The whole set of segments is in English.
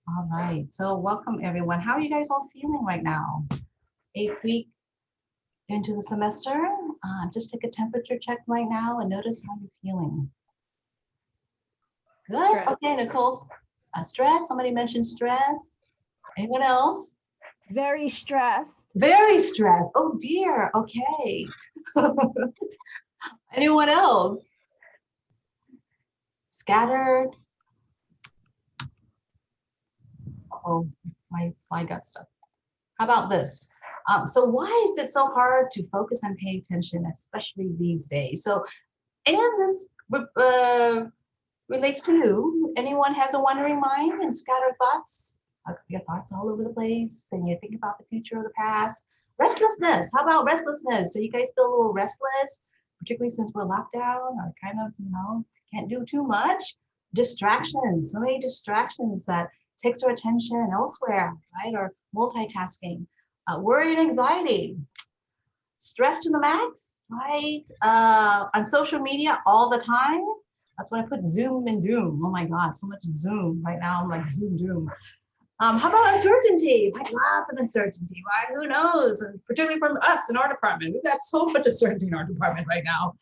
All right. So welcome everyone. How are you guys all feeling right now? 8th week into the semester. Just take a temperature check right now and notice how you're feeling. Good. Stress. Okay, Nicole. Stress. Somebody mentioned stress. Anyone else? Very stressed. Very stressed. Oh dear. Okay. Anyone else? Scattered. Oh, my slide got stuck. How about this? So why is it so hard to focus and pay attention, especially these days? So, and this relates to you. Anyone has a wandering mind and scattered thoughts? Your thoughts all over the place, and you think about the future or the past. Restlessness. How about restlessness? So you guys feel a little restless, particularly since we're locked down or kind of, can't do too much. Distractions. So many distractions that takes our attention elsewhere, right? Or multitasking. Worry and anxiety. Stress to the max, right? On social media all the time. That's when I put Zoom and doom. Oh my God, so much Zoom right now. I'm like Zoom doom. How about uncertainty? Like lots of uncertainty, right? Who knows? And particularly from us in our department, we've got so much uncertainty in our department right now.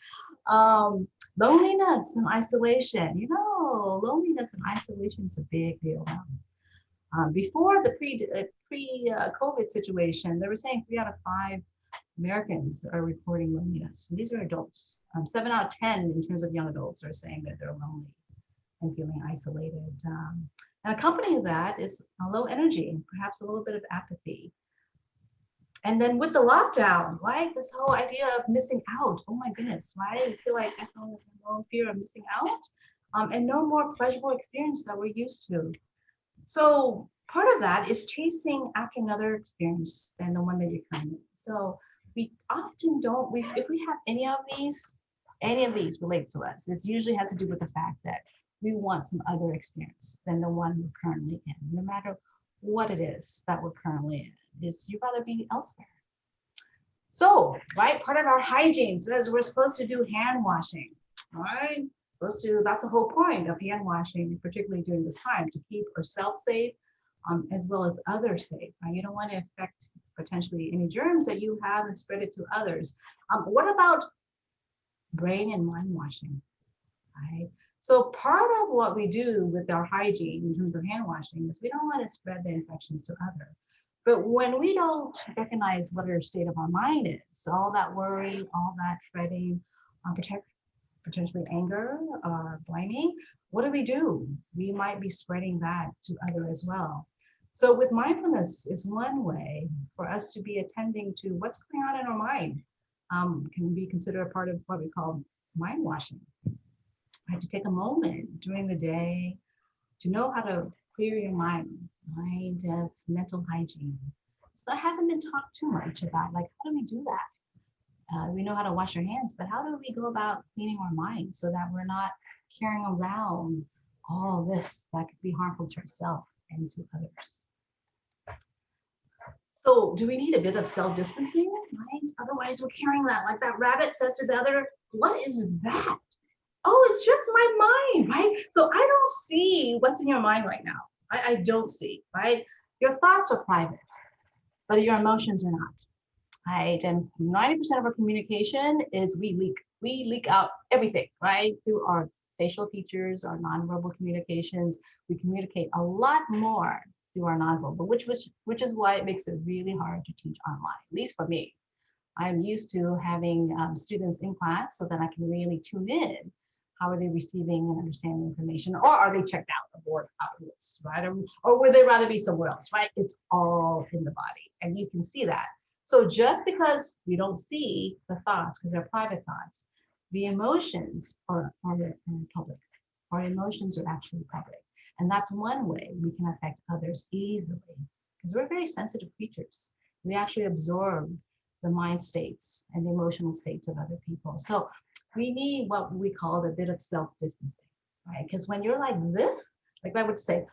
Loneliness and isolation. Loneliness and isolation is a big deal now. Before the pre-COVID situation, they were saying 3 out of 5 Americans are reporting loneliness. These are adults. 7 out of 10 in terms of young adults are saying that they're lonely and feeling isolated. And accompanying that is a low energy, perhaps a little bit of apathy. And then with the lockdown, right? This whole idea of missing out. Oh my goodness, right? I feel like I feel no fear of missing out, and no more pleasurable experience that we're used to. So part of that is chasing after another experience than the one that you're currently in. So we often don't, if we have any of these relates to us, it usually has to do with the fact that we want some other experience than the one we're currently in, no matter what it is that we're currently in, is you'd rather be elsewhere. So, right, part of our hygiene says we're supposed to do hand washing, all right? That's the whole point of hand washing, particularly during this time, to keep ourselves safe, as well as others safe. Right? You don't want to affect potentially any germs that you have and spread it to others. What about brain and mind washing? Right? So part of what we do with our hygiene in terms of hand washing is we don't want to spread the infections to others. But when we don't recognize what our state of our mind is, all that worry, all that fretting, potentially anger or blaming, what do? We might be spreading that to others as well. So with mindfulness is one way for us to be attending to what's going on in our mind. Can be considered a part of what we call mind washing. I have to take a moment during the day to know how to clear your mind of mental hygiene. So that hasn't been talked too much about, like how do we do that? We know how to wash our hands, but how do we go about cleaning our minds so that we're not carrying around all this that could be harmful to ourselves and to others? So do we need a bit of self-distancing, right? Otherwise we're carrying that, like that rabbit says to the other, what is that? Oh, it's just my mind, right? So I don't see what's in your mind right now. I don't see, right? Your thoughts are private, but your emotions are not. Right? And 90% of our communication is we leak. We leak out everything, right? Through our facial features, our nonverbal communications. We communicate a lot more through our nonverbal, which is why it makes it really hard to teach online, at least for me. I'm used to having students in class so that I can really tune in. How are they receiving and understanding information? Or are they checked out the board afterwards, right? Or would they rather be somewhere else, right? It's all in the body. And you can see that. So just because you don't see the thoughts, because they're private thoughts, the emotions are public. Our emotions are actually public. And that's one way we can affect others easily, because we're very sensitive creatures. We actually absorb the mind states and the emotional states of other people. So we need what we call a bit of self-distancing, right? Because when you're like this, like I would say,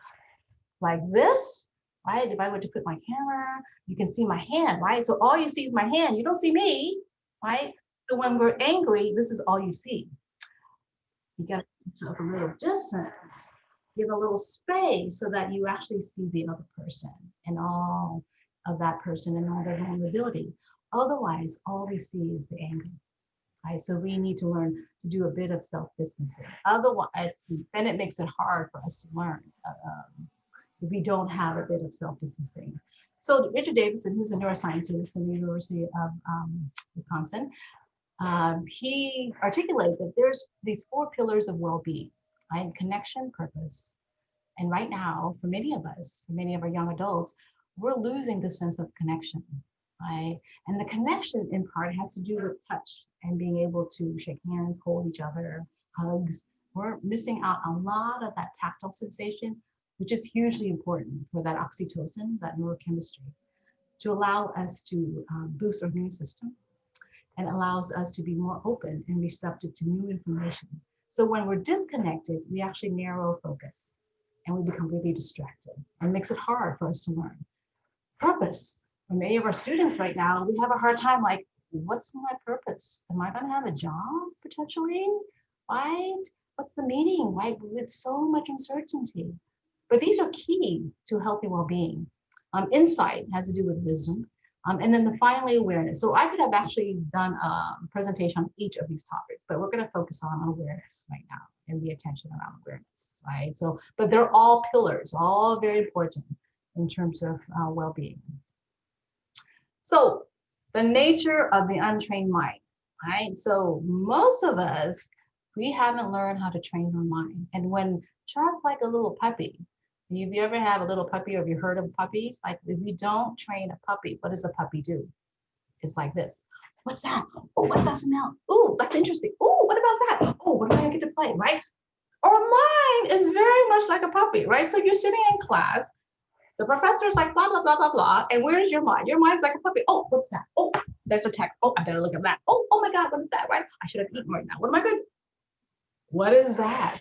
like this, right? If I were to put my camera, you can see my hand, right? So all you see is my hand. You don't see me, right? So when we're angry, this is all you see. You got to keep yourself a little distance give a little space so that you actually see the other person and all of that person and all their vulnerability. Otherwise, all we see is the anger. Right? So we need to learn to do a bit of self-distancing. Otherwise, then it makes it hard for us to learn if we don't have a bit of self-distancing. So Richard Davidson, who's a neuroscientist in the University of Wisconsin, he articulated that there's these 4 pillars of well-being, right? Connection, purpose. And right now, for many of us, for many of our young adults, we're losing the sense of connection, right? And the connection in part has to do with touch and being able to shake hands, hold each other, hugs. We're missing out a lot of that tactile sensation, which is hugely important for that oxytocin, that neurochemistry, to allow us to boost our immune system and allows us to be more open and receptive to new information. So when we're disconnected, we actually narrow focus and we become really distracted and makes it hard for us to learn. Purpose. For many of our students right now, we have a hard time like, what's my purpose? Am I going to have a job potentially? Right? What's the meaning? Right? With so much uncertainty. But these are key to healthy well-being. Insight has to do with wisdom. And then finally, awareness. So I could have actually done a presentation on each of these topics, but we're going to focus on awareness right now and the attention around awareness, right? So, but they're all pillars, all very important in terms of well-being. So the nature of the untrained mind, right? So most of us, we haven't learned how to train our mind. And when just like a little puppy, if you ever have a little puppy or have you heard of puppies? Like if we don't train a puppy, what does the puppy do? It's like this. What's that? Oh, what's that smell? Oh, that's interesting. Oh, what about that? Oh, what do I get to play, right? Our mind is very much like a puppy, right? So you're sitting in class, the professor's like blah, blah, blah, blah, blah. And where's your mind? Your mind's like a puppy. Oh, what's that? Oh, there's a text. Oh, I better look at that. Oh my God, what is that, right? I should have eaten right now. What am I good? What is that?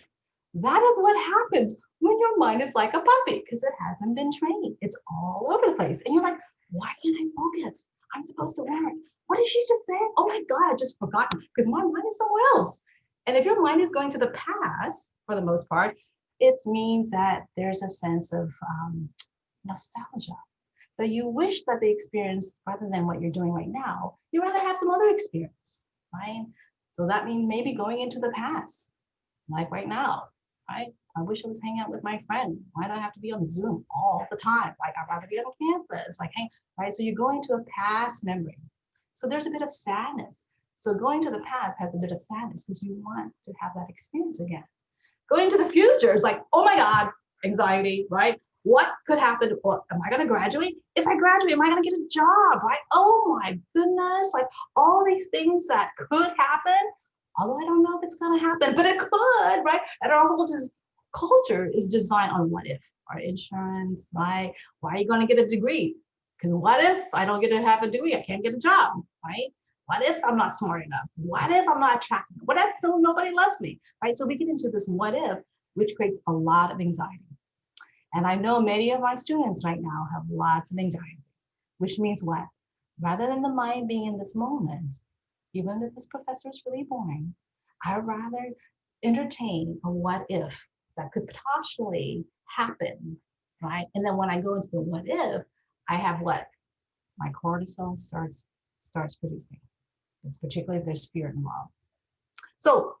That is what happens when your mind is like a puppy because it hasn't been trained. It's all over the place. And you're like, why can't I focus? I'm supposed to learn. What did she just say? Oh my God, I just forgotten because my mind is somewhere else. And if your mind is going to the past, for the most part, it means that there's a sense of nostalgia that you wish that the experience, rather than what you're doing right now, you'd rather have some other experience, right? So that means maybe going into the past, like right now, right? I wish I was hanging out with my friend. Why do I have to be on Zoom all the time? Like I'd rather be on campus, like hang, right? So you're going to a past memory. So there's a bit of sadness. So going to the past has a bit of sadness because you want to have that experience again. Going to the future is like, oh my God, anxiety, right? What could happen? Or am I going to graduate? If I graduate, am I going to get a job, right? Oh my goodness, like all these things that could happen, although I don't know if it's going to happen, but it could, right? And our whole culture is designed on what if, our insurance, right? Why are you going to get a degree? Because what if I don't get to have a degree? I can't get a job, right? What if I'm not smart enough? What if I'm not attractive? What if nobody loves me, right? So we get into this what if, which creates a lot of anxiety. And I know many of my students right now have lots of anxiety, which means what? Rather than the mind being in this moment, even if this professor is really boring, I'd rather entertain a what if that could potentially happen, right? And then when I go into the what if, I have what? My cortisol starts producing. It's particularly if there's fear involved. So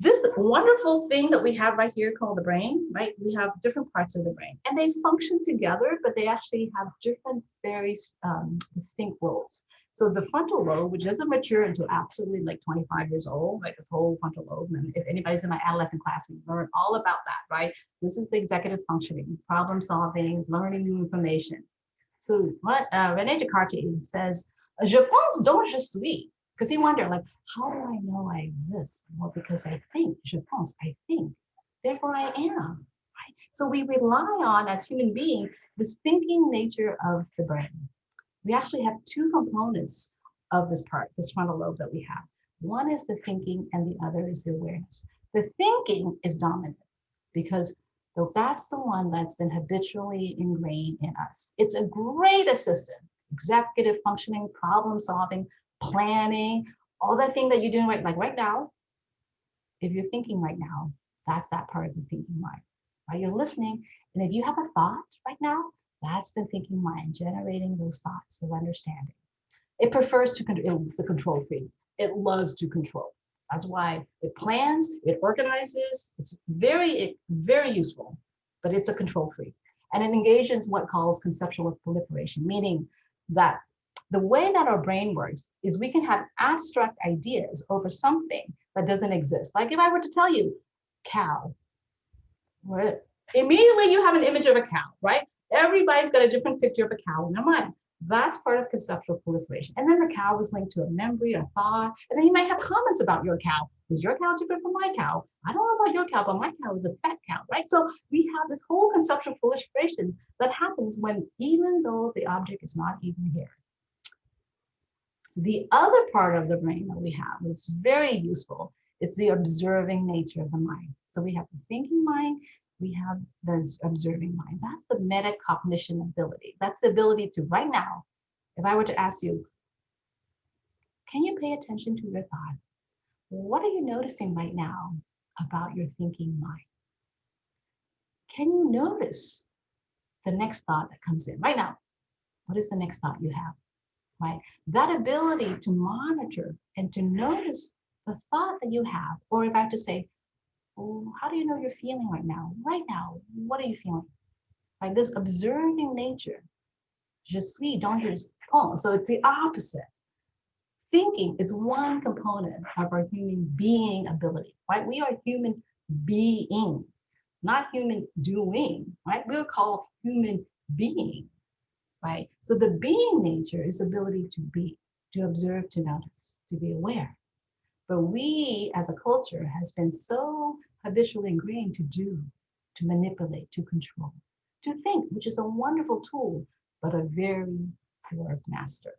this wonderful thing that we have right here called the brain, right? We have different parts of the brain and they function together, but they actually have different, very distinct roles. So the frontal lobe, which doesn't mature until absolutely like 25 years old, like this whole frontal lobe. And if anybody's in my adolescent class, we learn all about that, right? This is the executive functioning, problem solving, learning new information. So what René Descartes says, je pense donc je suis. Because he wondered, like, how do I know I exist? Well, because I think, je pense, I think, therefore I am. Right? So we rely on, as human beings, this thinking nature of the brain. We actually have two components of this part, this frontal lobe that we have. One is the thinking and the other is the awareness. The thinking is dominant because that's the one that's been habitually ingrained in us. It's a great assistant, executive functioning, problem solving, planning, all that thing that you're doing right now. If you're thinking right now, that's that part of the thinking mind. right? You're listening. And if you have a thought right now, that's the thinking mind generating those thoughts of understanding. It prefers to it's a control freak. It loves to control. That's why it plans, it organizes. It's very useful, but it's a control freak. And it engages in what calls conceptual proliferation, meaning that the way that our brain works is we can have abstract ideas over something that doesn't exist. Like if I were to tell you cow, right? Immediately you have an image of a cow, right? Everybody's got a different picture of a cow in their mind. That's part of conceptual proliferation. And then the cow is linked to a memory, a thought, and then you might have comments about your cow. Is your cow different from my cow? I don't know about your cow, but my cow is a fat cow, right? So we have this whole conceptual proliferation that happens when, even though the object is not even here. The other part of the brain that we have is very useful. It's the observing nature of the mind. So we have the thinking mind, we have the observing mind. That's the metacognition ability. That's the ability to, right now, if I were to ask you, can you pay attention to your thought? What are you noticing right now about your thinking mind? Can you notice the next thought that comes in right now? What is the next thought you have? Right? That ability to monitor and to notice the thought that you have, or if I have to say, oh, how do you know you're feeling right now? Right now, what are you feeling? Like this observing nature, je suis dans je pense. So it's the opposite. Thinking is one component of our human being ability, right? We are human being, not human doing, right? We're called human being. Right? So the being nature is ability to be, to observe, to notice, to be aware. But we as a culture has been so habitually ingrained to do, to manipulate, to control, to think, which is a wonderful tool, but a very poor master.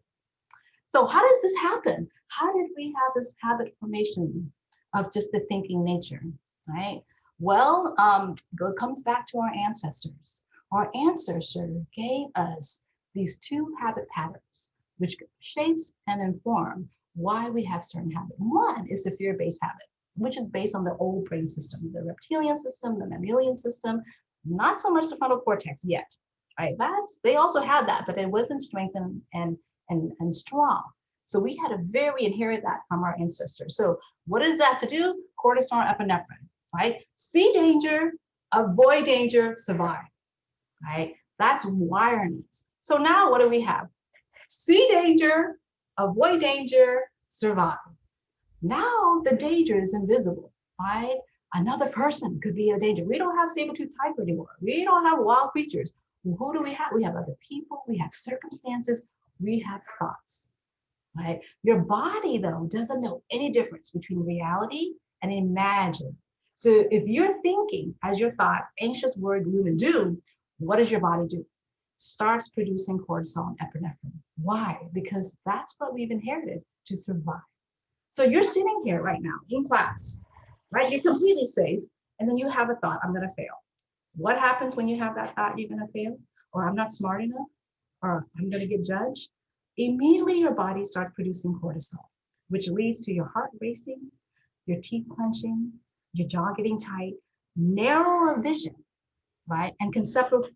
So how does this happen? How did we have this habit formation of just the thinking nature, right? Well, it comes back to our ancestors. Our ancestors gave us these two habit patterns, which shapes and inform why we have certain habits. One is the fear-based habit, which is based on the old brain system, the reptilian system, the mammalian system, not so much the frontal cortex yet, right? They also had that, but it wasn't strengthened and strong. So we had to inherit that from our ancestors. So what is that to do? Cortisol, epinephrine, right? See danger, avoid danger, survive, right? That's wiring. So now what do we have? See danger, avoid danger, survive. Now the danger is invisible, right? Another person could be a danger. We don't have saber-toothed tiger anymore. We don't have wild creatures. Who do we have? We have other people, we have circumstances, we have thoughts, right? Your body, though, doesn't know any difference between reality and imagine. So if you're thinking as your thought, anxious, worried, gloom, and doom, what does your body do? Starts producing cortisol and epinephrine. Why? Because that's what we've inherited to survive. So you're sitting here right now in class, right? You're completely safe. And then you have a thought, I'm going to fail. What happens when you have that thought, you're going to fail? Or I'm not smart enough? Or I'm going to get judged? Immediately your body starts producing cortisol, which leads to your heart racing, your teeth clenching, your jaw getting tight, narrower vision, right? And conceptual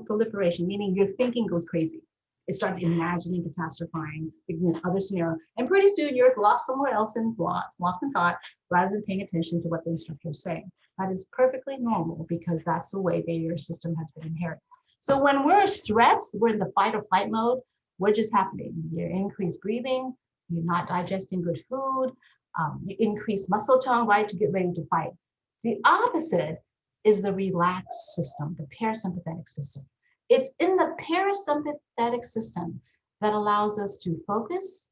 proliferation, meaning your thinking goes crazy. It starts imagining, catastrophizing, thinking of other scenarios. And pretty soon you're lost somewhere else in thoughts, lost in thought, rather than paying attention to what the instructor is saying. That is perfectly normal because that's the way that your system has been inherited. So when we're stressed, we're in the fight or flight mode, what is happening? You increase breathing, you're not digesting good food, you increase muscle tone, right, to get ready to fight. The opposite is the relaxed system, the parasympathetic system. It's in the parasympathetic system that allows us to focus,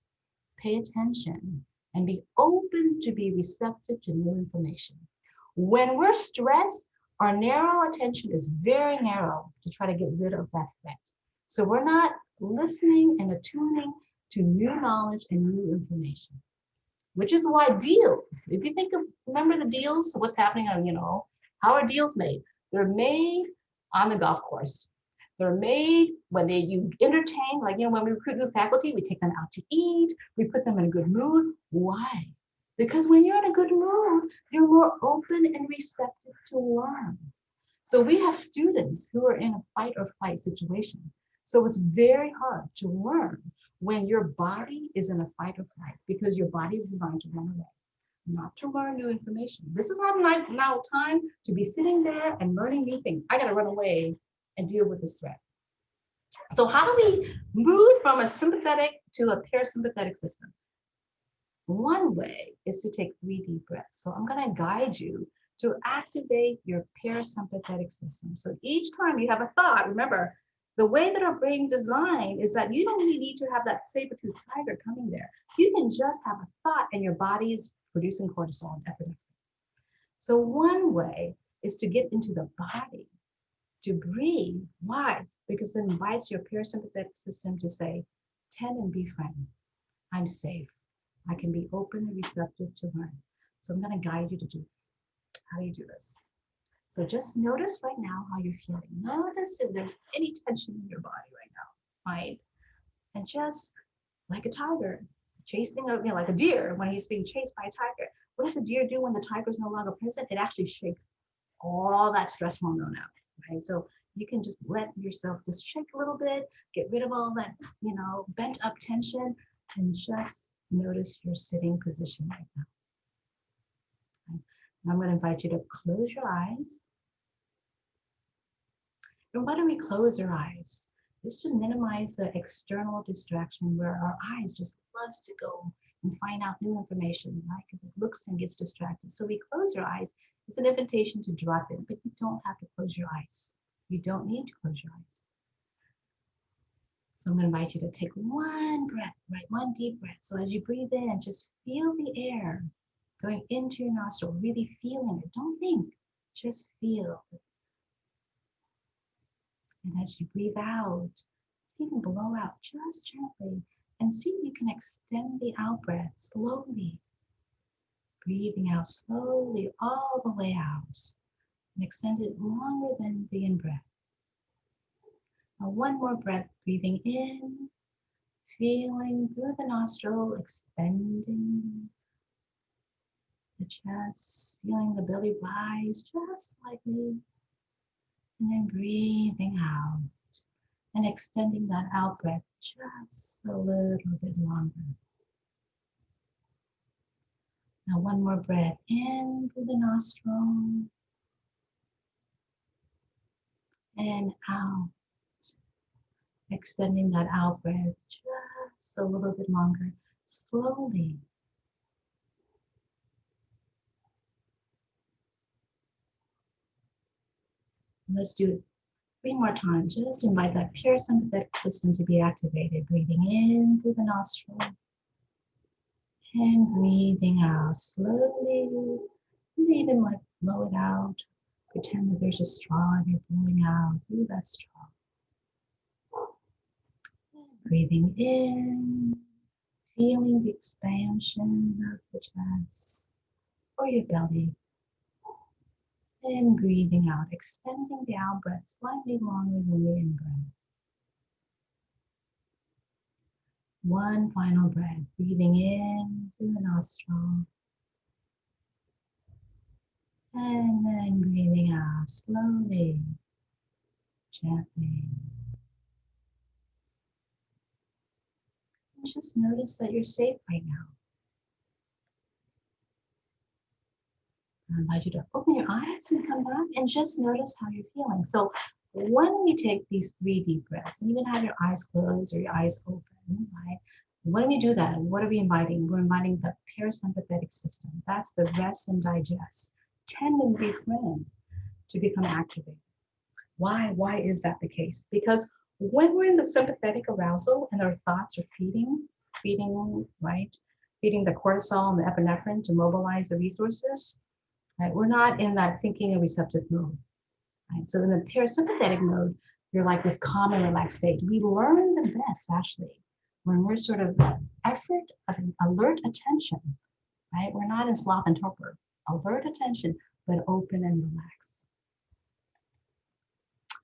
pay attention, and be open to be receptive to new information. When we're stressed, our narrow attention is very narrow to try to get rid of that threat. So we're not listening and attuning to new knowledge and new information, which is why deals, if you think of, remember the deals, so what's happening on, how are deals made? They're made on the golf course. They're made when you entertain, like, when we recruit new faculty, we take them out to eat, we put them in a good mood. Why? Because when you're in a good mood, you're more open and receptive to learn. So we have students who are in a fight or flight situation. So it's very hard to learn when your body is in a fight or flight because your body is designed to run away, not to learn new information. This is not now time to be sitting there and learning new things. I got to run away and deal with this threat. So how do we move from a sympathetic to a parasympathetic system? One way is to take 3 deep breaths. So I'm going to guide you to activate your parasympathetic system. So each time you have a thought, remember, the way that our brain designed is that you don't really need to have that saber-toothed tiger coming there. You can just have a thought and your body is producing cortisol and epinephrine. So one way is to get into the body, to breathe. Why? Because it invites your parasympathetic system to say, tend and befriend. I'm safe. I can be open and receptive to learn. So I'm going to guide you to do this. How do you do this? So just notice right now how you're feeling. Notice if there's any tension in your body right now, right? And just like a tiger, chasing like a deer when he's being chased by a tiger. What does the deer do when the tiger is no longer present? It actually shakes all that stress hormone out, right? So you can just let yourself just shake a little bit, get rid of all that, bent up tension, and just notice your sitting position right now. I'm going to invite you to close your eyes. And why do we close our eyes? This to minimize the external distraction where our eyes just loves to go and find out new information, right? Because it looks and gets distracted. So we close your eyes. It's an invitation to drop in, but you don't have to close your eyes. You don't need to close your eyes. So I'm going to invite you to take one breath, right? One deep breath. So as you breathe in, just feel the air going into your nostril, really feeling it. Don't think, just feel. And as you breathe out, even blow out just gently and see if you can extend the out breath slowly. Breathing out slowly all the way out and extend it longer than the in breath. Now one more breath, breathing in, feeling through the nostril, expanding the chest, feeling the belly rise just slightly, and then breathing out and extending that out breath just a little bit longer. Now one more breath in through the nostril and out, extending that out breath just a little bit longer, slowly. Let's do it 3 more times. Just invite that parasympathetic system to be activated. Breathing in through the nostril and breathing out slowly. Maybe even blow it out. Pretend that there's a straw and you're blowing out through that straw. Breathing in, feeling the expansion of the chest or your belly. And breathing out, extending the out breath slightly longer than the in breath. One final breath, breathing in through the nostril. And then breathing out slowly, gently. And just notice that you're safe right now. I invite you to open your eyes and come back and just notice how you're feeling. So when we take these 3 deep breaths, and you can have your eyes closed or your eyes open, right? When we do that, what are we inviting? We're inviting the parasympathetic system. That's the rest and digest, tend and befriend, to become activated. Why is that the case? Because when we're in the sympathetic arousal and our thoughts are feeding, right? Feeding the cortisol and the epinephrine to mobilize the resources, right? We're not in that thinking and receptive mode. Right? So in the parasympathetic mode, you're like this calm and relaxed state. We learn the best actually when we're sort of effort of alert attention, right? We're not in sloth and torpor, alert attention, but open and relaxed.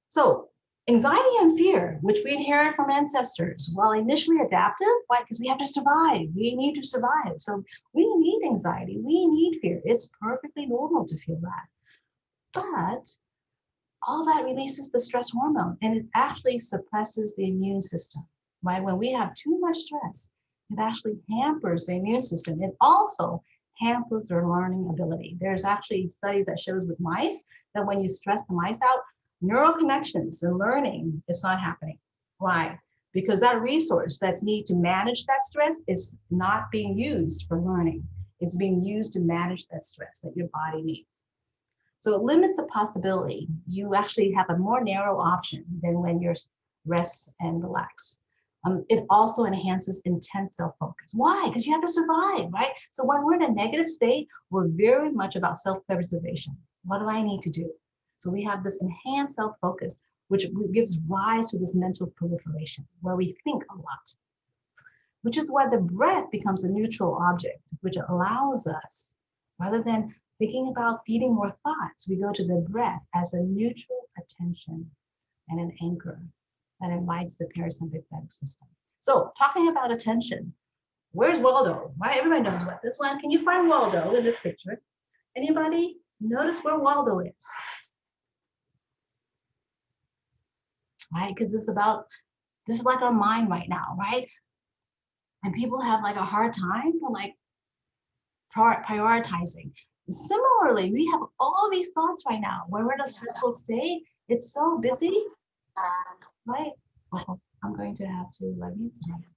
So anxiety and fear, which we inherit from ancestors, while initially adaptive, why? Because we have to survive. We need to survive. So we need anxiety. We need fear. It's perfectly normal to feel that. But all that releases the stress hormone, and it actually suppresses the immune system, right? When we have too much stress, it actually hampers the immune system. It also hampers their learning ability. There's actually studies that shows with mice that when you stress the mice out, neural connections and learning is not happening. Why? Because that resource that's needed to manage that stress is not being used for learning. It's being used to manage that stress that your body needs. So it limits the possibility. You actually have a more narrow option than when you're rest and relax. It also enhances intense self-focus. Why? Because you have to survive, right? So when we're in a negative state, we're very much about self-preservation. What do I need to do? So we have this enhanced self-focus, which gives rise to this mental proliferation where we think a lot, which is why the breath becomes a neutral object, which allows us, rather than thinking about feeding more thoughts, we go to the breath as a neutral attention and an anchor that invites the parasympathetic system. So talking about attention, where's Waldo? Right, everybody knows what this one. Can you find Waldo in this picture? Anybody notice where Waldo is? Right, because this is like our mind right now, right? And people have like a hard time for like prioritizing. Similarly, we have all these thoughts right now. When we're in a stressful state, it's so busy, right? Oh, I'm going to have to mute somebody,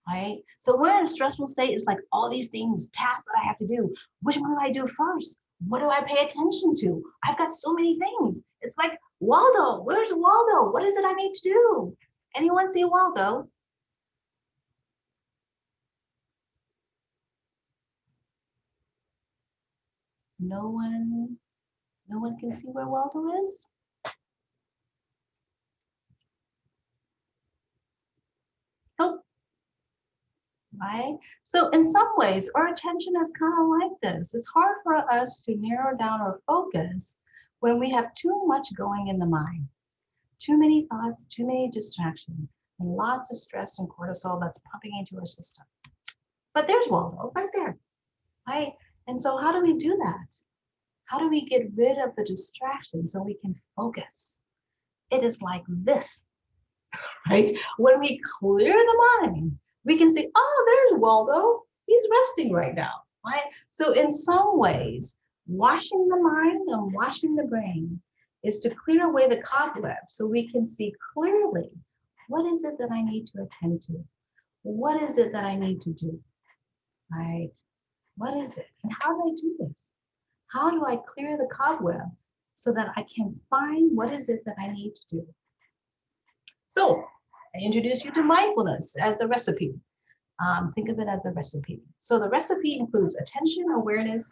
right? So we're in a stressful state. It's like all these things, tasks that I have to do. Which one do I do first? What do I pay attention to? I've got so many things. It's like, Waldo, where's Waldo? What is it I need to do? Anyone see Waldo? No one can see where Waldo is? Nope. Right? So in some ways, our attention is kind of like this. It's hard for us to narrow down our focus when we have too much going in the mind, too many thoughts, too many distractions, and lots of stress and cortisol that's pumping into our system. But there's Waldo right there, right? And so how do we do that? How do we get rid of the distraction so we can focus? It is like this, right? When we clear the mind, we can see, oh, there's Waldo. He's resting right now, right? So in some ways, washing the mind and washing the brain is to clear away the cobweb so we can see clearly, what is it that I need to attend to? What is it that I need to do, right? What is it? And how do I do this? How do I clear the cobweb so that I can find what is it that I need to do? So I introduce you to mindfulness as a recipe. Think of it as a recipe. So the recipe includes attention, awareness,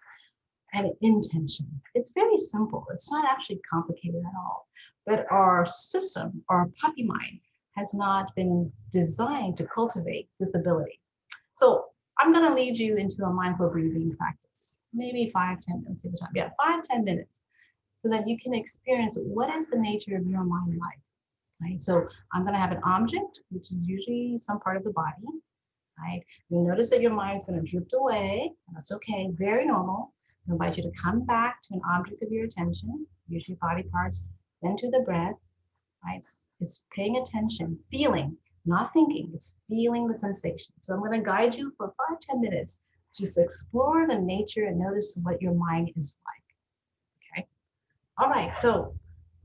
and intention. It's very simple. It's not actually complicated at all. But our system, our puppy mind, has not been designed to cultivate this ability. So I'm going to lead you into a mindful breathing practice, maybe 5-10 minutes at a time. Yeah, 5-10 minutes, so that you can experience what is the nature of your mind like. Right? So I'm going to have an object, which is usually some part of the body. Right? You notice that your mind is going to drift away. That's okay, very normal. I invite you to come back to an object of your attention, usually body parts, then to the breath. Right? It's paying attention, feeling, not thinking. It's feeling the sensation. So I'm going to guide you for 5-10 minutes to explore the nature and notice what your mind is like. Okay. All right. So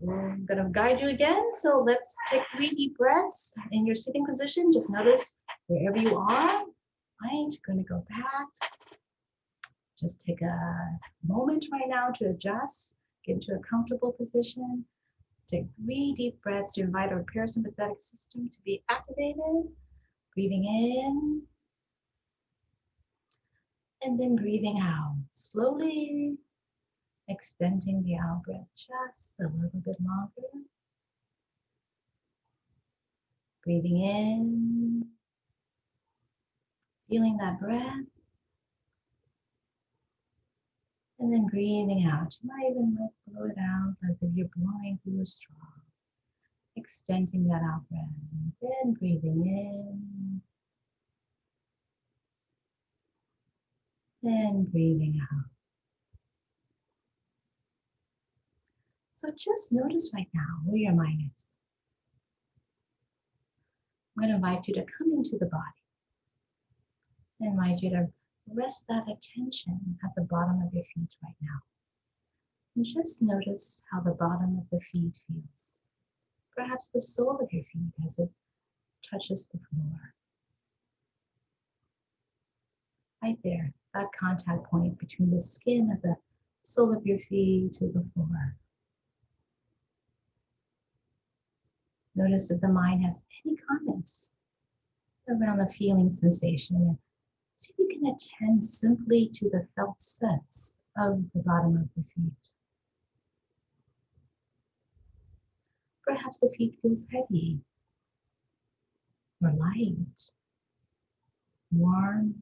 I'm going to guide you again. So let's take 3 deep breaths in your sitting position. Just notice wherever you are. Right. Going to go back. Just take a moment right now to adjust, get into a comfortable position. Take 3 deep breaths to invite our parasympathetic system to be activated. Breathing in and then breathing out. Slowly extending the out breath just a little bit longer. Breathing in, feeling that breath. And then breathing out. You might even blow it out as if you're blowing through a straw. Extending that out breath. And then breathing in. Then breathing out. So just notice right now where your mind is. I'm going to invite you to come into the body. I invite you to rest that attention at the bottom of your feet right now. And just notice how the bottom of the feet feels. Perhaps the sole of your feet as it touches the floor. Right there, that contact point between the skin of the sole of your feet to the floor. Notice if the mind has any comments around the feeling sensation. And see if you can attend simply to the felt sense of the bottom of the feet. Perhaps the feet feels heavy or light, warm.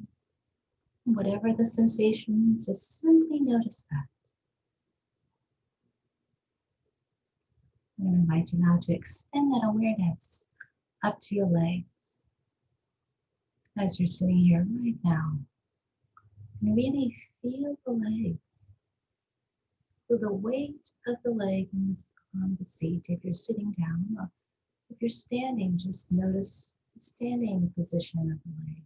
Whatever the sensation is, just simply notice that. I'm going to invite you now to extend that awareness up to your legs as you're sitting here right now. And really feel the legs. Feel the weight of the legs on the seat if you're sitting down. Or if you're standing, just notice the standing position of the leg.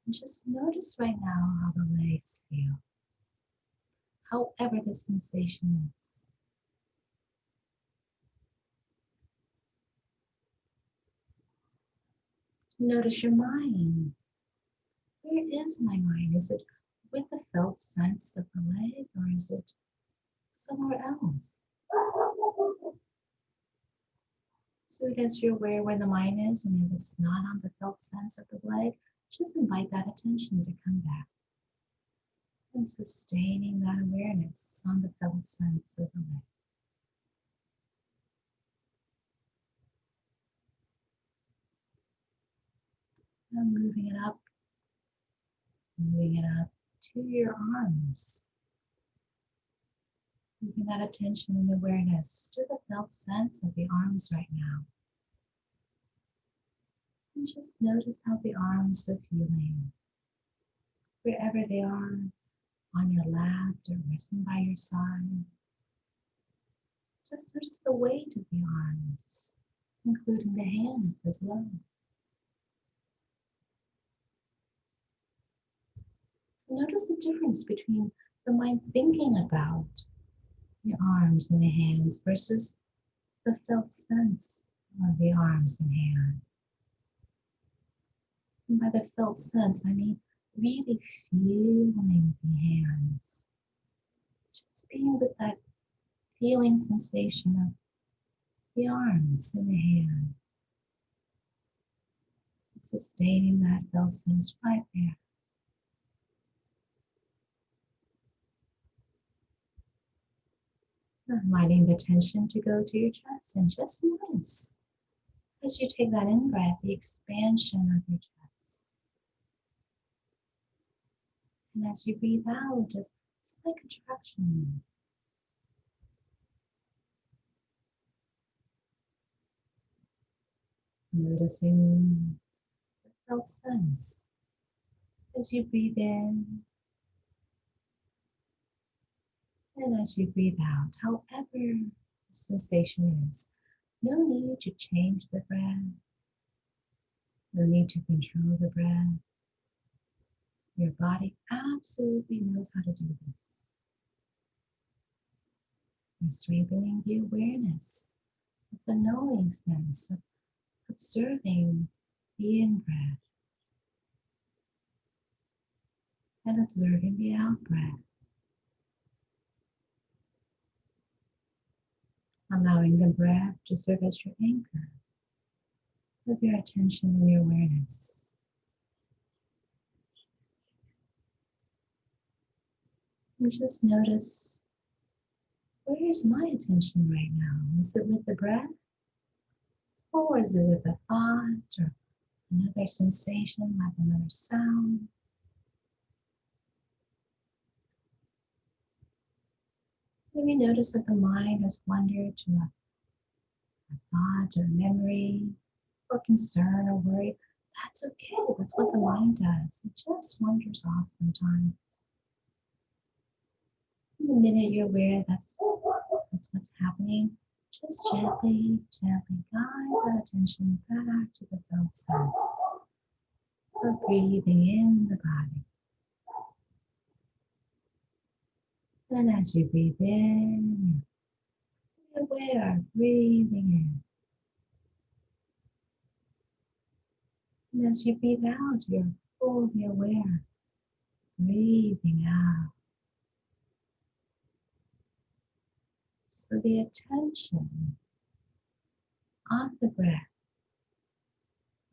And just notice right now how the legs feel. However the sensation is. Notice your mind. Where is my mind? Is it with the felt sense of the leg or is it somewhere else? So as you're aware where the mind is, and if it's not on the felt sense of the leg, just invite that attention to come back. And sustaining that awareness on the felt sense of the leg. And moving it up to your arms. Moving that attention and awareness to the felt sense of the arms right now. And just notice how the arms are feeling. Wherever they are, on your lap or resting by your side. Just notice the weight of the arms, including the hands as well. Notice the difference between the mind thinking about the arms and the hands versus the felt sense of the arms and hands. And by the felt sense, I mean really feeling the hands. Just being with that feeling sensation of the arms and the hands. Sustaining that felt sense right there. Inviting the attention to go to your chest and just notice as you take that in breath, the expansion of your chest. And as you breathe out, just slight contraction. Noticing the felt sense as you breathe in and as you breathe out, however the sensation is. No need to change the breath. No need to control the breath. Your body absolutely knows how to do this. You're strengthening the awareness of the knowing sense of observing the in-breath and observing the out-breath. Allowing the breath to serve as your anchor of your attention and your awareness. And just notice, where is my attention right now? Is it with the breath? Or is it with a thought or another sensation like another sound? Maybe notice that the mind has wandered to a thought or memory or concern or worry. That's okay. That's what the mind does. It just wanders off sometimes. The minute you're aware that's what's happening, just gently, gently guide that attention back to the felt sense of breathing in the body. Then as you breathe in, you're aware of breathing in. And as you breathe out, you're fully aware, breathing out. So the attention on the breath,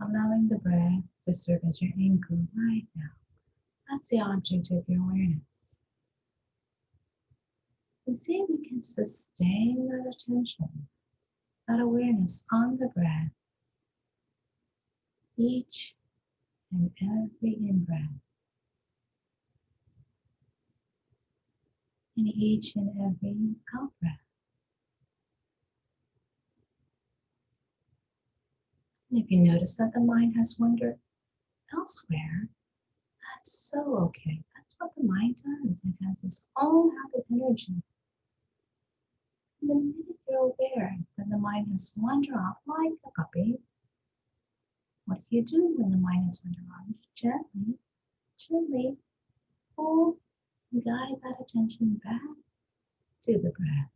allowing the breath to serve as your anchor right now. That's the object of your awareness. And see if we can sustain that attention, that awareness on the breath, each and every in-breath, and each and every out-breath. And if you notice that the mind has wandered elsewhere, that's so okay. That's what the mind does. It has its own habit energy. And the minute you're aware that the mind has wandered off like a puppy, what do you do when the mind has wandered off? Gently, gently pull and guide that attention back to the breath,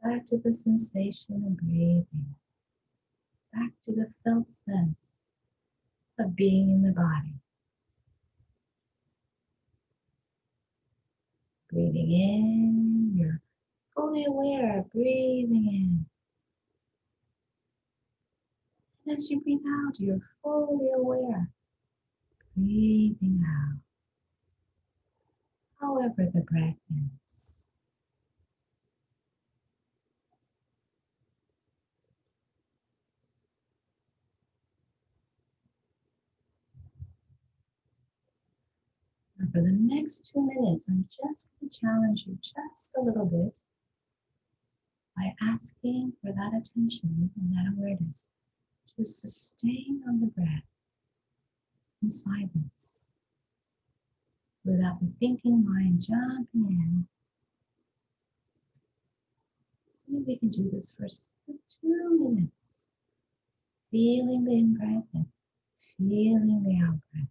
back to the sensation of breathing, back to the felt sense of being in the body. Breathing in, you're fully aware of breathing in. And as you breathe out, you're fully aware, breathing out. However the breath is. And for the next 2 minutes, I'm just going to challenge you just a little bit by asking for that attention and that awareness to sustain on the breath in silence without the thinking mind jumping in. See if we can do this for 2 minutes, feeling the in-breath and feeling the out-breath.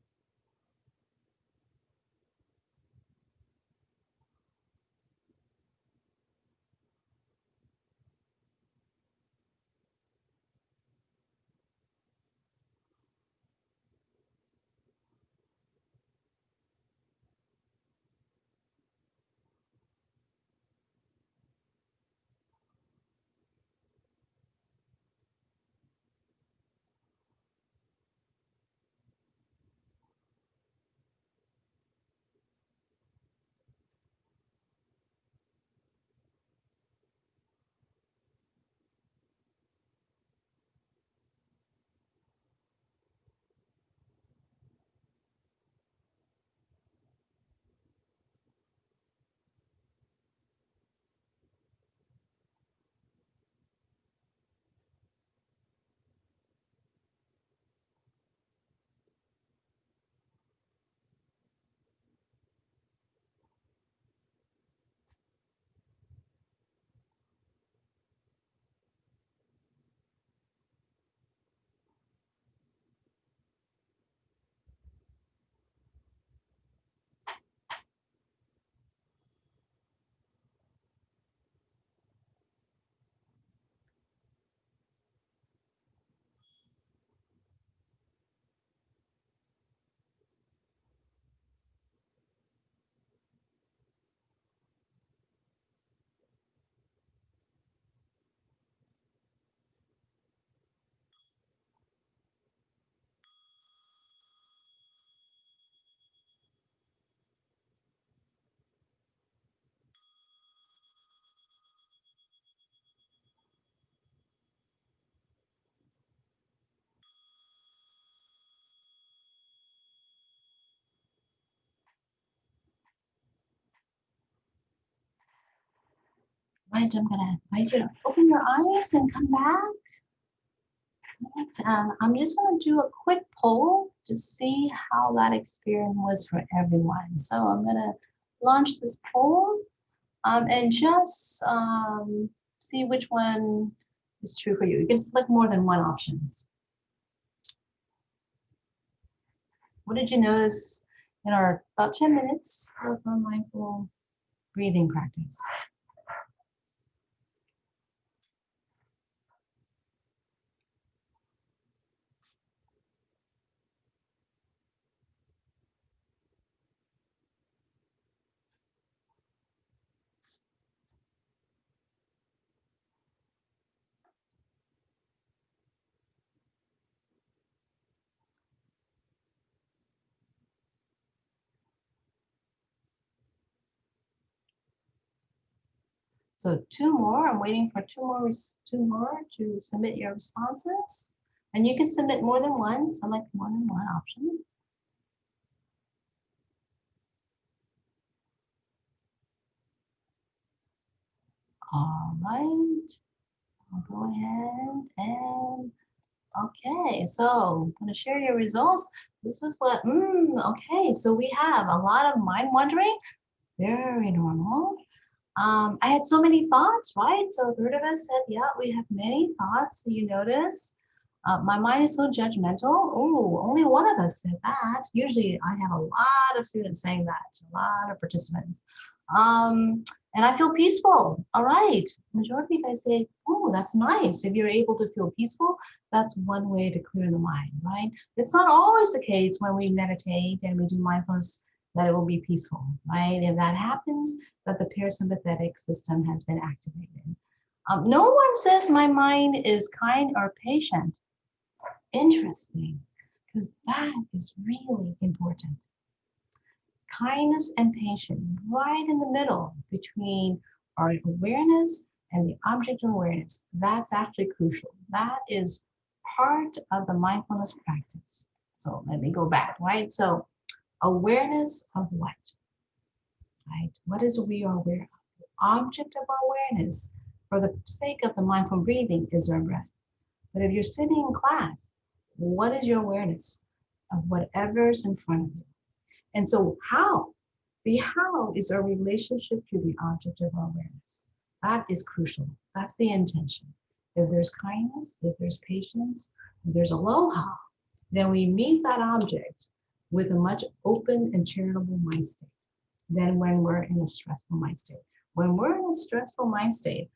Right, I'm gonna invite you to open your eyes and come back. And I'm just going to do a quick poll to see how that experience was for everyone. So I'm going to launch this poll and just see which one is true for you. You can select more than one options. What did you notice in our about 10 minutes of our mindful breathing practice? So two more. I'm waiting for two more to submit your responses. And you can submit more than one, select more than one option. All right, I'll go ahead and okay, so I'm going to share your results. This is what, okay, so we have a lot of mind wandering, very normal. I had so many thoughts, right? So a third of us said, yeah, we have many thoughts. So you notice my mind is so judgmental. Oh, only one of us said that. Usually I have a lot of students saying that, a lot of participants. And I feel peaceful. All right. Majority of you guys say, oh, that's nice. If you're able to feel peaceful, that's one way to clear the mind, right? It's not always the case when we meditate and we do mindfulness that it will be peaceful, right? If that happens, that the parasympathetic system has been activated. No one says my mind is kind or patient. Interesting, because that is really important. Kindness and patience, right in the middle between our awareness and the object of awareness. That's actually crucial. That is part of the mindfulness practice. So let me go back, right? So awareness of what? Right? What is we are aware of? The object of our awareness, for the sake of the mindful breathing, is our breath. But if you're sitting in class, what is your awareness of whatever's in front of you? And so how? The how is our relationship to the object of our awareness. That is crucial. That's the intention. If there's kindness, if there's patience, if there's aloha, then we meet that object with a much open and charitable mind state than when we're in a stressful mind state. When we're in a stressful mind state,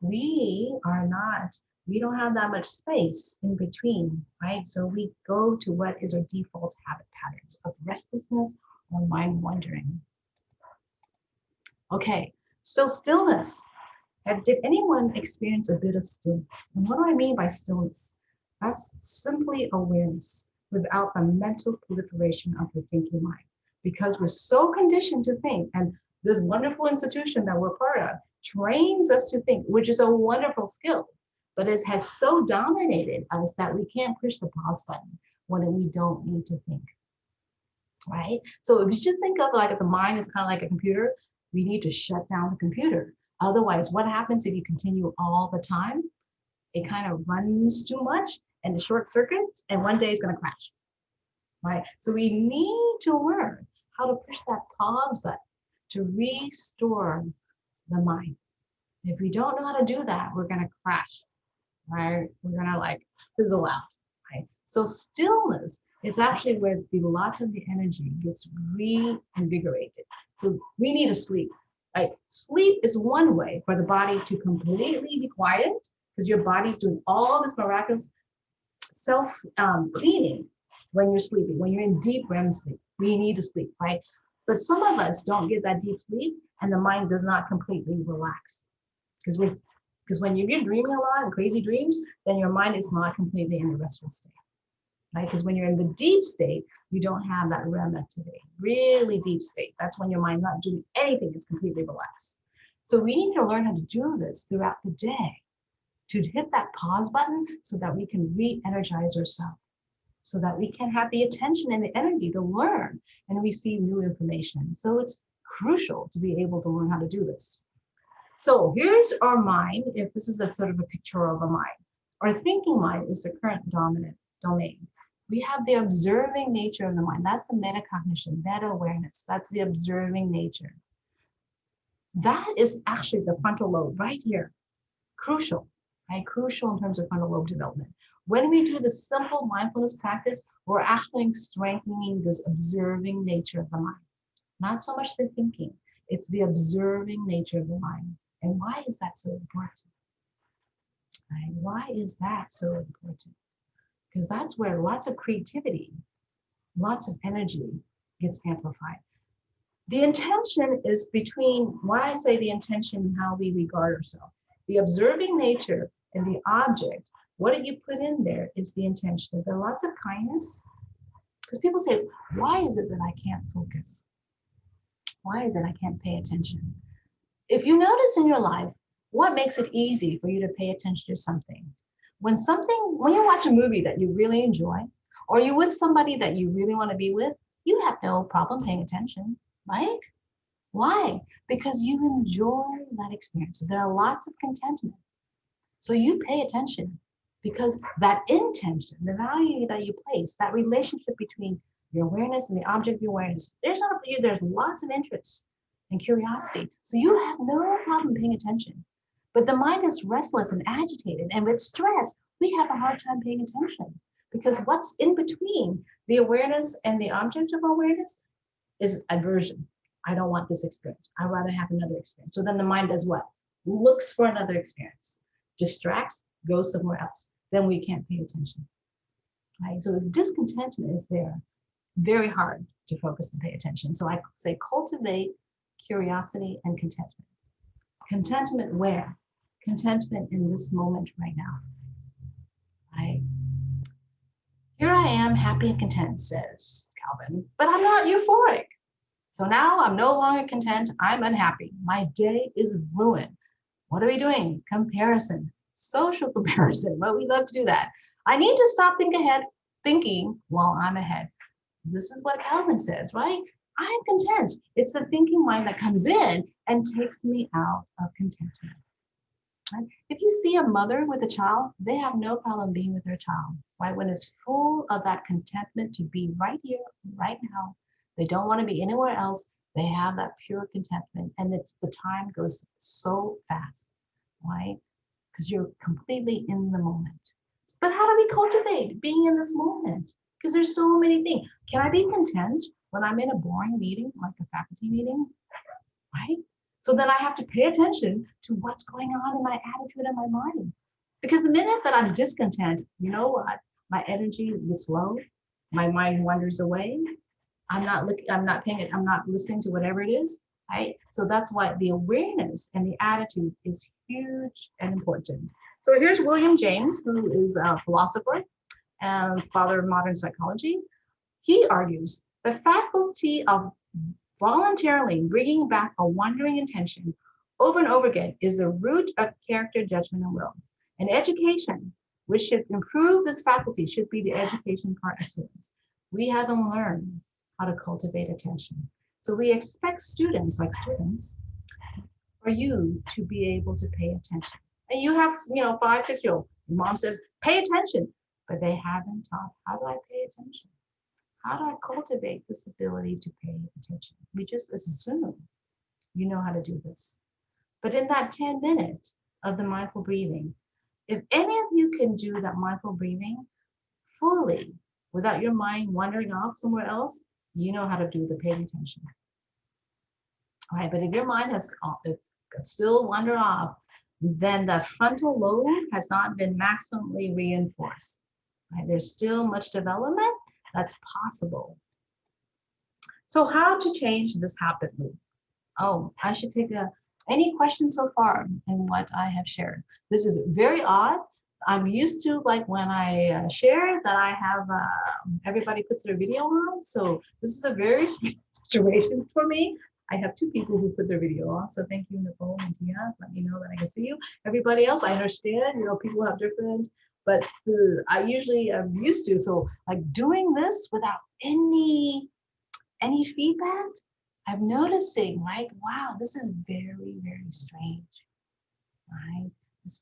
we don't have that much space in between, right? So we go to what is our default habit patterns of restlessness or mind wandering. Okay, so stillness. Did anyone experience a bit of stillness? And what do I mean by stillness? That's simply awareness without the mental proliferation of the thinking mind. Because we're so conditioned to think, and this wonderful institution that we're part of trains us to think, which is a wonderful skill, but it has so dominated us that we can't push the pause button when we don't need to think, right? So if you just think of like the mind is kind of like a computer, we need to shut down the computer. Otherwise, what happens if you continue all the time? It kind of runs too much and it short circuits, and one day it's going to crash, right? So we need to learn how to push that pause button to restore the mind. If we don't know how to do that, we're going to crash, right? We're going to like fizzle out, right? So stillness is actually where lots of the energy gets reinvigorated. So we need to sleep, right? Sleep is one way for the body to completely be quiet because your body's doing all this miraculous self cleaning when you're sleeping, when you're in deep REM sleep. We need to sleep, right? But some of us don't get that deep sleep and the mind does not completely relax. Because when you're dreaming a lot and crazy dreams, then your mind is not completely in a restful state, right? Because when you're in the deep state, you don't have that REM activity, really deep state. That's when your mind not doing anything, it's completely relaxed. So we need to learn how to do this throughout the day to hit that pause button so that we can re-energize ourselves, so that we can have the attention and the energy to learn and receive new information. So it's crucial to be able to learn how to do this. So here's our mind. If this is a sort of a picture of a mind, Our thinking mind is the current dominant domain. We have the observing nature of the mind. That's the metacognition, meta awareness. That's the observing nature. That is actually the frontal lobe right here. Crucial, right? Crucial in terms of frontal lobe development. When we do the simple mindfulness practice, we're actually strengthening this observing nature of the mind. Not so much the thinking, it's the observing nature of the mind. And why is that so important? Right? Why is that so important? Because that's where lots of creativity, lots of energy gets amplified. The intention is between, why I say the intention and how we regard ourselves. The observing nature and the object, what do you put in there is the intention. There are lots of kindness. Because people say, why is it that I can't focus? Why is it I can't pay attention? If you notice in your life, what makes it easy for you to pay attention to something? When you watch a movie that you really enjoy, or you're with somebody that you really want to be with, you have no problem paying attention, right? Why? Because you enjoy that experience. There are lots of contentment. So you pay attention because that intention, the value that you place, that relationship between your awareness and the object of your awareness, there's lots of interest and curiosity. So you have no problem paying attention. But the mind is restless and agitated. And with stress, we have a hard time paying attention because what's in between the awareness and the object of awareness is aversion. I don't want this experience. I'd rather have another experience. So then the mind does what? Looks for another experience, distracts, goes somewhere else. Then we can't pay attention. Right? So if discontentment is there, very hard to focus and pay attention. So I say cultivate curiosity and contentment. Contentment where? Contentment in this moment right now. Right? Here I am, happy and content, says Calvin, but I'm not euphoric. So now I'm no longer content. I'm unhappy. My day is ruined. What are we doing? Comparison, social comparison. Well, we love to do that. I need to stop thinking while I'm ahead. This is what Calvin says, right? I'm content. It's the thinking mind that comes in and takes me out of contentment. Right? If you see a mother with a child, they have no problem being with their child, right? When it's full of that contentment to be right here, right now, they don't want to be anywhere else. They have that pure contentment, and the time goes so fast, right? Because you're completely in the moment. But how do we cultivate being in this moment? Because there's so many things. Can I be content when I'm in a boring meeting, like a faculty meeting, right? So then I have to pay attention to what's going on in my attitude and my mind. Because the minute that I'm discontent, you know what? My energy gets low. My mind wanders away. I'm not listening to whatever it is, right? So that's why the awareness and the attitude is huge and important. So here's William James, who is a philosopher and father of modern psychology. He argues the faculty of voluntarily bringing back a wandering intention over and over again is the root of character, judgment, and will. And education, which should improve this faculty, should be the education par excellence. We haven't learned how to cultivate attention. So we expect students, for you to be able to pay attention. And you have, 5, 6-year-old. Mom says, pay attention, but they haven't taught, how do I pay attention? How do I cultivate this ability to pay attention? We just assume you know how to do this. But in that 10 minutes of the mindful breathing, if any of you can do that mindful breathing fully without your mind wandering off somewhere else, you know how to do the paying attention. All right, but if your mind has still wander off, then the frontal lobe has not been maximally reinforced. Right? There's still much development that's possible. So how to change this habit loop? Oh, I should take any questions so far in what I have shared? This is very odd. I'm used to like when I share that I have everybody puts their video on. So this is a very strange situation for me. I have 2 people who put their video on. So thank you, Nicole and Tia. Let me know that I can see you. Everybody else, I understand, people have different, but I usually am used to. So like doing this without any feedback, I'm noticing, right? Wow, this is very, very strange, right?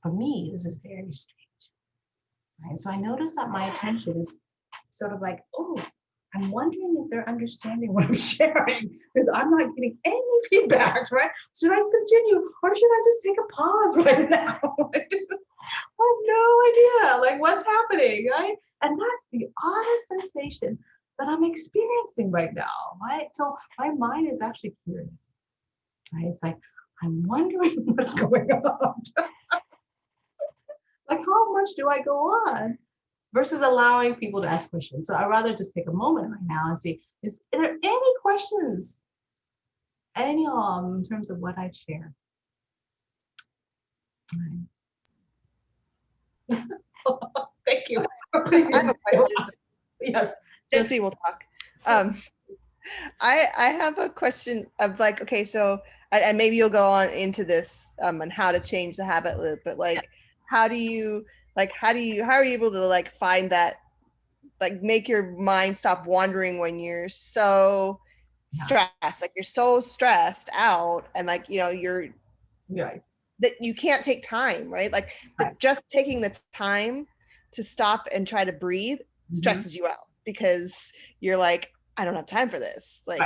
For me, this is very strange. Right? So I notice that my attention is sort of like, oh, I'm wondering if they're understanding what I'm sharing because I'm not getting any feedback, right? Should I continue or should I just take a pause right now? I have no idea, like what's happening, right? And that's the honest sensation that I'm experiencing right now, right? So my mind is actually curious, right? It's like, I'm wondering what's going on. Like, how much do I go on? Versus allowing people to ask questions. So I'd rather just take a moment right now and see, is there any questions, any in terms of what I've shared? Thank you. I have a question. Yes. Jesse will talk. I have a question of like, okay, so and maybe you'll go on into this on how to change the habit loop, but like, how are you able to like find that, like make your mind stop wandering when you're so stressed, like you're so stressed out and like, you know, you're right. That you can't take time, right? Like just taking the time to stop and try to breathe stresses you out because you're like, I don't have time for this. Like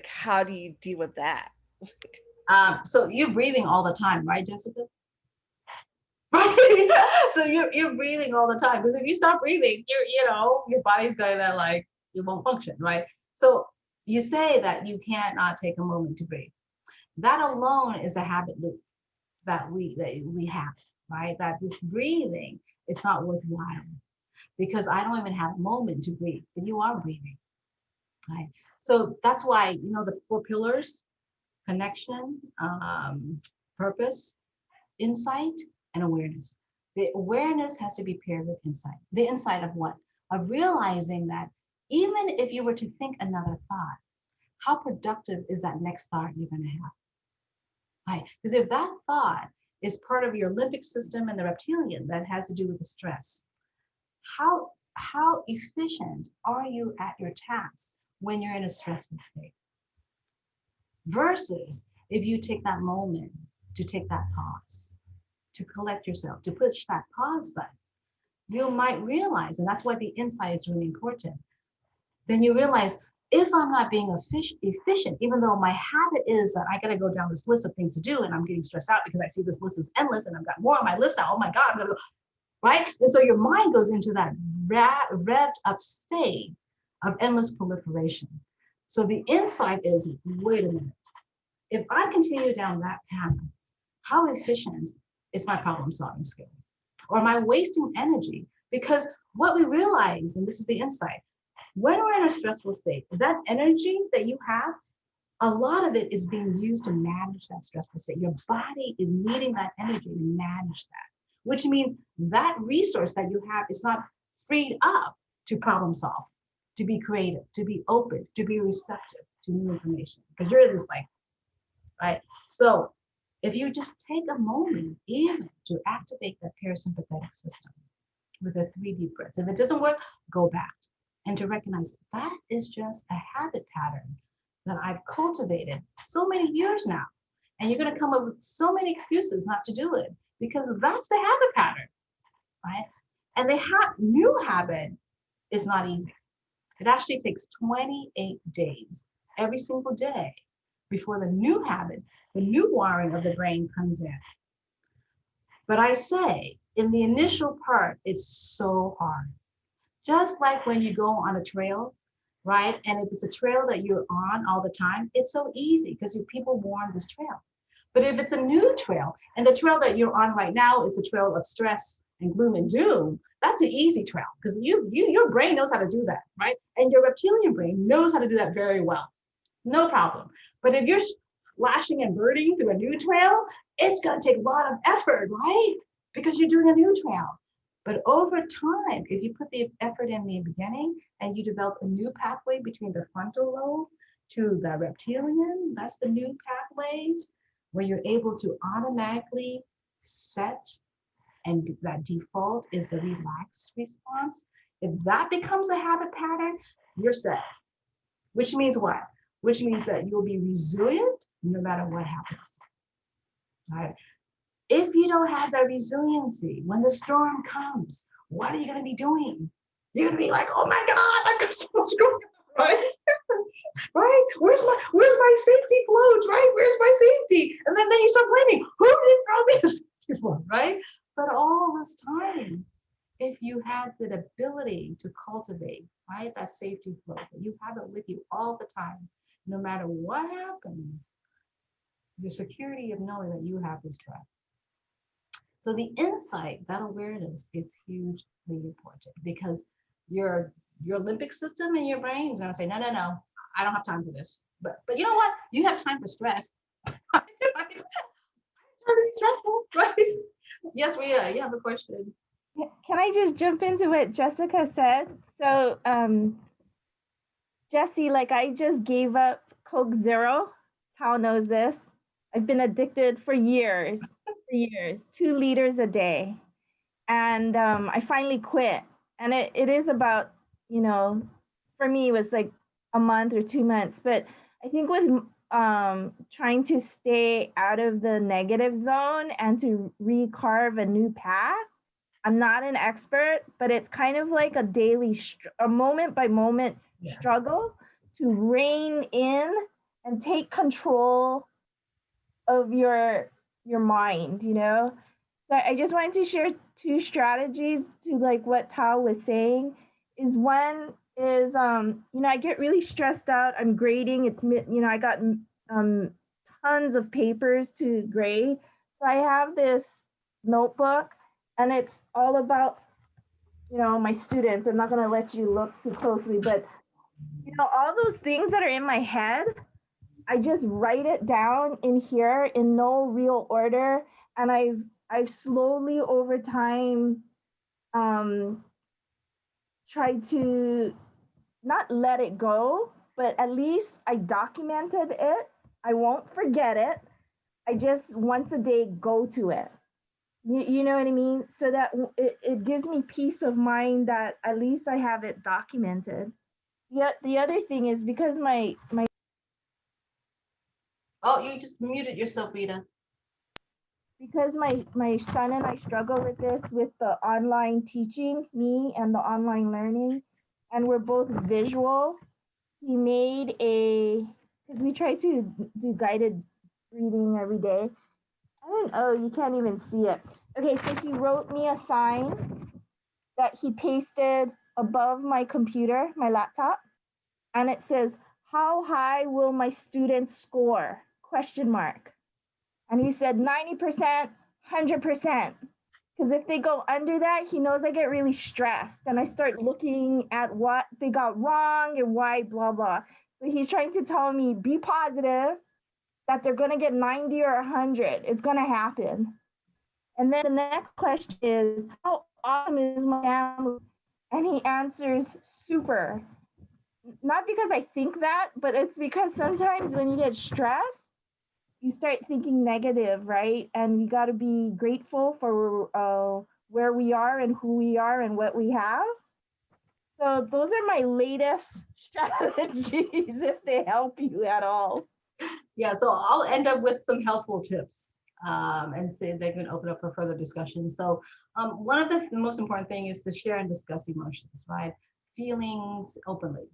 how do you deal with that? So you're breathing all the time, right, Jessica? Right. So you're breathing all the time because if you stop breathing, your body's gonna like you won't function, right? So you say that you can't not take a moment to breathe. That alone is a habit loop that we have, right? That this breathing, it's not worthwhile because I don't even have a moment to breathe, but you are breathing, right? So that's why, the 4 pillars: connection, purpose, insight, and awareness. The awareness has to be paired with insight. The insight of what? Of realizing that even if you were to think another thought, how productive is that next thought you're going to have? Right? Because if that thought is part of your limbic system and the reptilian that has to do with the stress, how efficient are you at your tasks when you're in a stressful state? Versus if you take that moment to take that pause, to collect yourself, to push that pause button, you might realize, and that's why the insight is really important. Then you realize if I'm not being efficient, even though my habit is that I got to go down this list of things to do and I'm getting stressed out because I see this list is endless and I've got more on my list now. Oh my God, I'm gonna go, right? And so your mind goes into that revved up state of endless proliferation. So the insight is, wait a minute, if I continue down that path, how efficient is my problem solving skill? Or am I wasting energy? Because what we realize, and this is the insight, when we're in a stressful state, that energy that you have, a lot of it is being used to manage that stressful state. Your body is needing that energy to manage that, which means that resource that you have is not freed up to problem solve, to be creative, to be open, to be receptive to new information. Because you're just like, right? So if you just take a moment even to activate that parasympathetic system with the 3 deep breaths, if it doesn't work, go back and to recognize that is just a habit pattern that I've cultivated so many years now. And you're going to come up with so many excuses not to do it because that's the habit pattern, right? And the new habit is not easy. It actually takes 28 days every single day before the new habit, the new wiring of the brain comes in. But I say, in the initial part, it's so hard. Just like when you go on a trail, right? And if it's a trail that you're on all the time, it's so easy because people warn this trail. But if it's a new trail and the trail that you're on right now is the trail of stress and gloom and doom, that's an easy trail because your brain knows how to do that, right? And your reptilian brain knows how to do that very well. No problem. But if you're splashing and birding through a new trail, it's going to take a lot of effort, right? Because you're doing a new trail. But over time, if you put the effort in the beginning and you develop a new pathway between the frontal lobe to the reptilian, that's the new pathways where you're able to automatically set, and that default is the relaxed response. If that becomes a habit pattern, you're set. Which means what? Which means that you'll be resilient no matter what happens. Right? If you don't have that resiliency, when the storm comes, what are you going to be doing? You're going to be like, oh my God, I've got so much going on, right? Right? Where's my safety float, right? Where's my safety? And then you start blaming, who didn't throw me the safety float, right? But all this time, if you had the ability to cultivate, right, that safety float, that you have it with you all the time, no matter what happens, the security of knowing that you have this track. So the insight, that awareness, is hugely important because your limbic system in your brain is going to say, no, no, no, I don't have time for this. But you know what? You have time for stress. It's already stressful, right? Yes, Rita, you have a question. Can I just jump into what Jessica said? So, Jesse, like I just gave up Coke Zero. Tal knows this. I've been addicted for years, 2 liters a day. And I finally quit. And it is about, for me, it was like a month or 2 months. But I think with trying to stay out of the negative zone and to recarve a new path, I'm not an expert, but it's kind of like a daily, a moment by moment struggle to rein in and take control of your mind, So I just wanted to share 2 strategies to like what Tao was saying. Is one is I get really stressed out. I'm grading. I got tons of papers to grade. So I have this notebook and it's all about my students. I'm not going to let you look too closely, but all those things that are in my head, I just write it down in here in no real order, and I've slowly over time tried to not let it go, but at least I documented it. I won't forget it. I just once a day go to it. You know what I mean? So that it gives me peace of mind that at least I have it documented. Yet the other thing is because my Oh, you just muted yourself, Rita. because my son and I struggle with this with the online teaching, me and the online learning, and we're both visual. He made because we try to do guided reading every day. You can't even see it. Okay, so he wrote me a sign that he pasted above my computer, my laptop, and it says, "How high will my students score?" Question mark. And he said 90%, 100%. Because if they go under that, he knows I get really stressed and I start looking at what they got wrong and why, blah, blah. So he's trying to tell me, be positive that they're going to get 90 or 100. It's going to happen. And then the next question is, how awesome is my family? And he answers, super. Not because I think that, but it's because sometimes when you get stressed, you start thinking negative, right? And we got to be grateful for where we are and who we are and what we have. So those are my latest strategies if they help you at all. Yeah, so I'll end up with some helpful tips and see if they can open up for further discussion. So one of the most important thing is to share and discuss emotions, right? Feelings openly.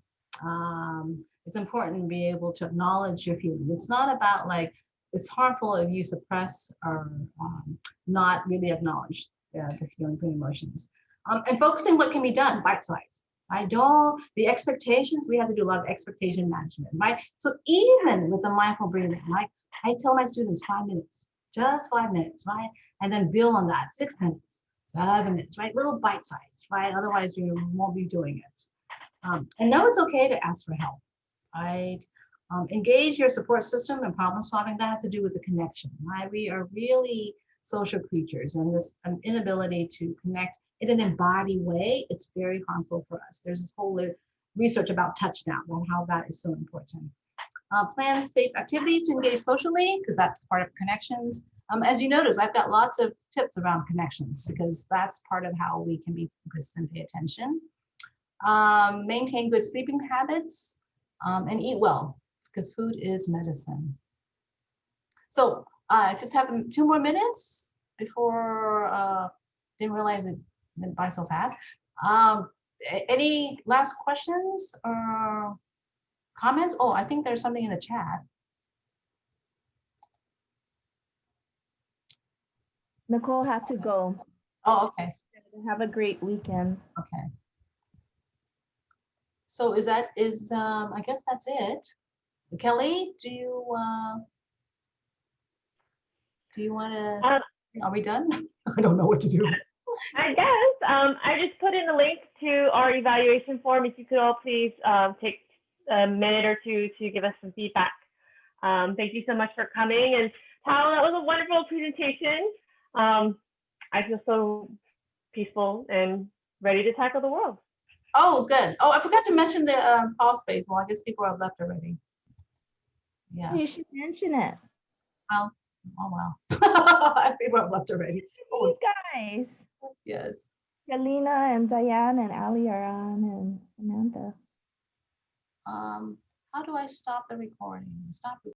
It's important to be able to acknowledge your feelings. It's not about like, it's harmful if you suppress or not really acknowledge the feelings and emotions. And focusing what can be done, bite size. The expectations, we have to do a lot of expectation management, right? So even with the mindful breathing, like I tell my students 5 minutes, just 5 minutes, right? And then build on that, 6 minutes, 7 minutes, right? Little bite size, right? Otherwise you won't be doing it. And know it's okay to ask for help, right? Engage your support system and problem solving. That has to do with the connection, right? We are really social creatures, and this inability to connect in an embodied way, it's very harmful for us. There's this whole research about touch now, and how that is so important. Plan safe activities to engage socially, because that's part of connections. As you notice, I've got lots of tips around connections, because that's part of how we can be focused and pay attention. Maintain good sleeping habits, and eat well, because food is medicine. So just have 2 more minutes. before didn't realize it went by so fast. Any last questions or comments? Oh, I think there's something in the chat. Nicole had to go. Oh, okay. Have a great weekend. Okay. So is I guess that's it. Kelly, do you want to, are we done? I don't know what to do. I guess I just put in a link to our evaluation form. If you could all please take a minute or two to give us some feedback. Thank you so much for coming. And Tal, that was a wonderful presentation. I feel so peaceful and ready to tackle the world. Oh, good. Oh, I forgot to mention the pause space. Well, I guess people have left already. Yeah. You should mention it. Well, oh well. People have left already. Oh, These guys. yes. Galina and Diane and Ali are on and Samantha. How do I stop the recording? Stop.